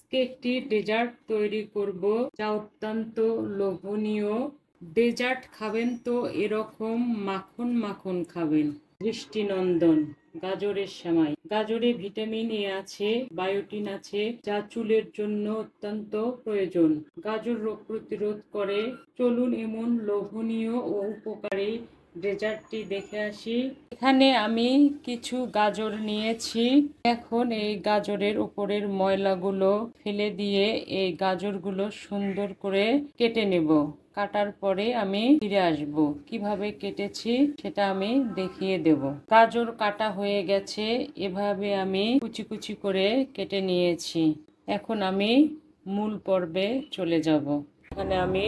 আজকে একটি ডেজার্ট তৈরি করব যা অত্যন্ত লোভনীয়। ডেজার্ট খাবেন তো এরকম মাখন মাখন খাবেন। দৃষ্টিনন্দন গাজরের সেমাই। গাজরে ভিটামিন এ আছে, বায়োটিন আছে, যা চুলের জন্য অত্যন্ত প্রয়োজন। গাজর রোগ প্রতিরোধ করে। চলুন এমন লোভনীয় ও উপকারী ডেজার্টটি দেখে আসি। এখানে আমি কিছু গাজর নিয়েছি। এখন এই গাজরের উপরের ময়লাগুলো ফেলে দিয়ে এই গাজরগুলো সুন্দর করে কেটে নেব। কাটার পরে আমি ফিরে আসব, কিভাবে কেটেছি সেটা আমি দেখিয়ে দেব। গাজর কাটা হয়ে গেছে, এভাবে আমি কুচি কুচি করে কেটে নিয়েছি। এখন আমি মূল পর্বে চলে যাব। এখানে আমি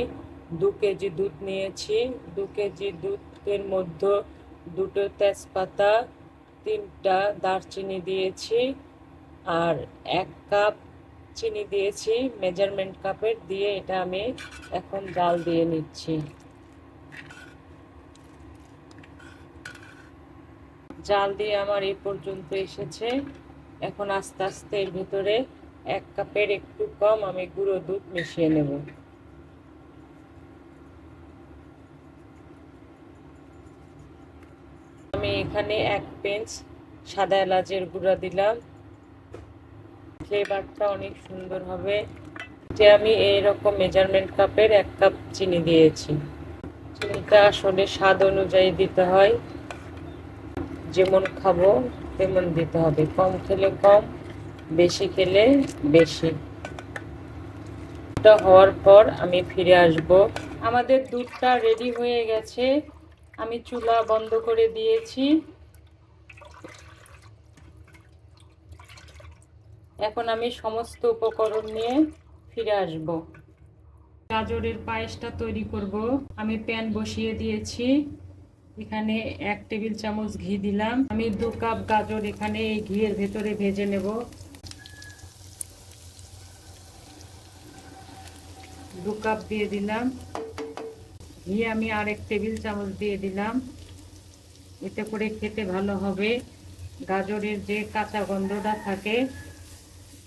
2 কেজি দুধ নিয়েছি। 2 কেজি দুধের মধ্যে 2টো তেজপাতা, 3টা দারচিনি দিয়েছি, আর 1 কাপ চিনি দিয়েছি মেজারমেন্ট কাপের দিয়ে। এটা আমি এখন জাল দিয়ে নিচ্ছি। জাল দিয়ে আমার এই পর্যন্ত এসেছে। এখন আস্তে আস্তে এর ভিতরে 1 কাপের একটু কম আমি গুঁড়ো দুধ মিশিয়ে নেব। আমি এখানে 1 পিঞ্চ সাদা এলাচের গুঁড়া দিলাম। ফ্লেভারটা অনেক সুন্দর হবে। যে আমি এইরকম মেজারমেন্ট কাপের 1 কাপ চিনি দিয়েছি। চিনিটা আসলে স্বাদ অনুযায়ী দিতে হয়, যেমন খাবো তেমন দিতে হবে। কম খেলে কম, বেশি খেলে বেশি। এটা হওয়ার পর আমি ফিরে আসব। আমাদের দুধটা রেডি হয়ে গেছে। আমি চুলা বন্ধ করে দিয়েছি। এখন আমি সমস্ত উপকরণ নিয়ে ফিরে আসব। গাজরের পায়েসটা তৈরি করব। আমি প্যান বসিয়ে দিয়েছি। এখানে 1 টেবিল চামচ ঘি দিলাম। আমি 2 কাপ গাজর এখানে এই ঘিয়ের ভেতরে ভেজে নেব। 2 কাপ দিয়ে দিলাম ঘি। আমি আর 1 টেবিল চামচ দিয়ে দিলাম। এতে করে খেতে ভালো হবে। গাজরের যে কাঁচা গন্ধটা থাকে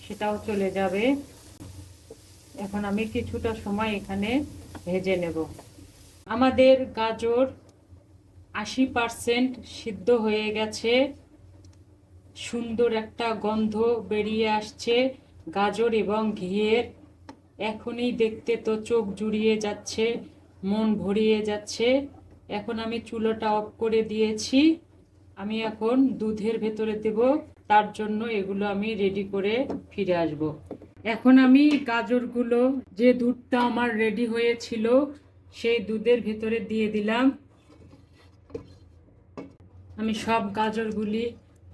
সেটাও চলে যাবে। এখন আমি কিছুটা সময় এখানে ভেজে নেব। আমাদের গাজর 80% সিদ্ধ হয়ে গেছে। সুন্দর একটা গন্ধ বেরিয়ে আসছে গাজর এবং ঘিয়ের। এখনই দেখতে তো চোখ জুড়িয়ে যাচ্ছে, মন ভরিয়ে যাচ্ছে। এখন আমি চুলাটা অফ করে দিয়েছি। আমি এখন দুধের ভেতরে দেব। তার জন্য এগুলো আমি রেডি করে ফিরে আসব। এখন আমি গাজরগুলো, যে দুধটা আমার রেডি হয়েছিল, সেই দুধের ভেতরে দিয়ে দিলাম। আমি সব গাজরগুলি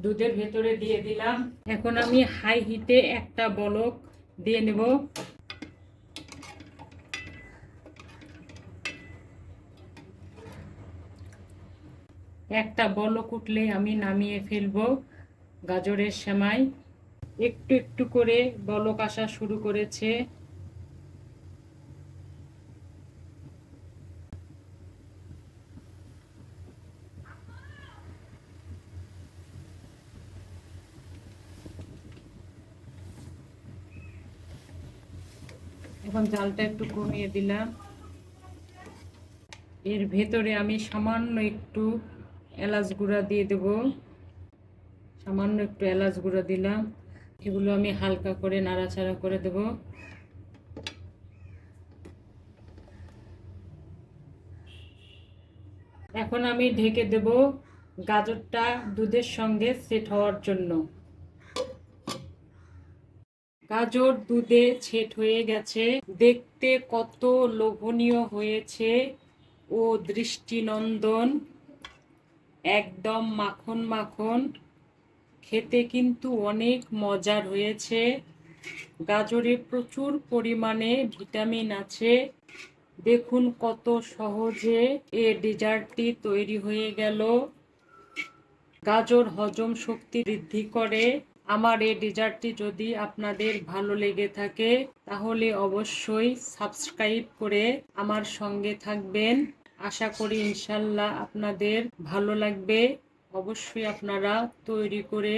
দুধের ভেতরে দিয়ে দিলাম। এখন আমি হাই হিটে একটা বলক দিয়ে নেব। একটা বলক উঠলে আমি নামিয়ে ফেলবো গাজরের সেমাই। একটু একটু করে বলক আসা শুরু করেছে। এখন জালটা একটু কমিয়ে দিলাম। এর ভেতরে আমি সামান্য একটু এলাচ গুঁড়া দিয়ে দেব। সামান্য একটু এলাচ গুঁড়া দিলাম। এগুলো আমি হালকা করে নাড়াচাড়া করে দেব। এখন আমি ঢেকে দেব গাজরটা দুধের সঙ্গে সেট হওয়ার জন্য। গাজর দুধে সেট হয়ে গেছে। দেখতে কত লোভনীয় হয়েছে ও দৃষ্টিনন্দন, একদম মাখন মাখন। খেতে কিন্তু অনেক মজার হয়েছে। গাজরে প্রচুর পরিমাণে ভিটামিন আছে। দেখুন কত সহজে এই ডেজার্টটি তৈরি হয়ে গেল। গাজর হজম শক্তি বৃদ্ধি করে। আমার এই ডেজার্টটি যদি আপনাদের ভালো লেগে থাকে তাহলে অবশ্যই সাবস্ক্রাইব করে আমার সঙ্গে থাকবেন। আশা করি ইনশাল্লাহ আপনাদের ভালো লাগবে। অবশ্যই আপনারা তৈরি করে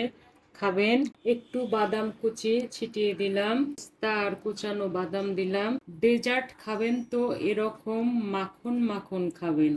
খাবেন। একটু বাদাম কুচি ছিটিয়ে দিলাম, তার কুচানো বাদাম দিলাম। ডেজার্ট খাবেন তো এরকম মাখন মাখন খাবেন।